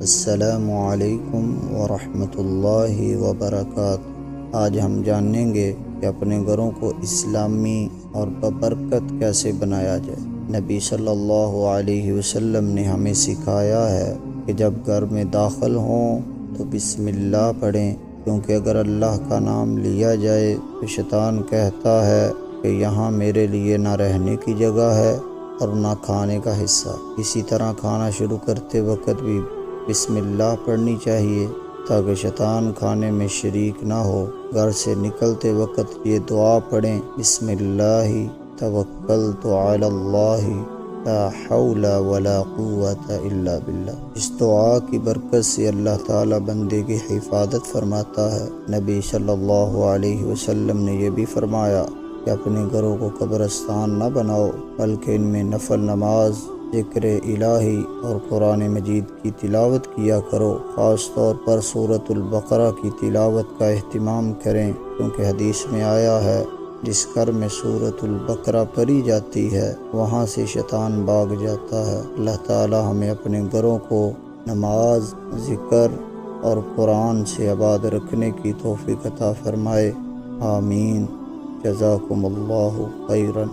السلام علیکم ورحمۃ اللہ وبرکاتہ۔ آج ہم جانیں گے کہ اپنے گھروں کو اسلامی اور ببرکت کیسے بنایا جائے۔ نبی صلی اللہ علیہ وسلم نے ہمیں سکھایا ہے کہ جب گھر میں داخل ہوں تو بسم اللہ پڑھیں، کیونکہ اگر اللہ کا نام لیا جائے تو شیطان کہتا ہے کہ یہاں میرے لیے نہ رہنے کی جگہ ہے اور نہ کھانے کا حصہ۔ اسی طرح کھانا شروع کرتے وقت بھی بسم اللہ پڑھنی چاہیے تاکہ شیطان کھانے میں شریک نہ ہو۔ گھر سے نکلتے وقت یہ دعا پڑھیں، بسم اللہ توکلت علی اللہ لا حول ولا قوت الا باللہ۔ اس دعا کی برکت سے اللہ تعالی بندے کی حفاظت فرماتا ہے۔ نبی صلی اللہ علیہ وسلم نے یہ بھی فرمایا کہ اپنے گھروں کو قبرستان نہ بناؤ، بلکہ ان میں نفل نماز، ذکر الہی اور قرآن مجید کی تلاوت کیا کرو۔ خاص طور پر سورۃ البقرہ کی تلاوت کا اہتمام کریں، کیونکہ حدیث میں آیا ہے جس گھر میں سورۃ البقرہ پڑھی جاتی ہے وہاں سے شیطان بھاگ جاتا ہے۔ اللہ تعالی ہمیں اپنے گھروں کو نماز، ذکر اور قرآن سے آباد رکھنے کی توفیق عطا فرمائے۔ آمین۔ جزاکم اللہ خیرا۔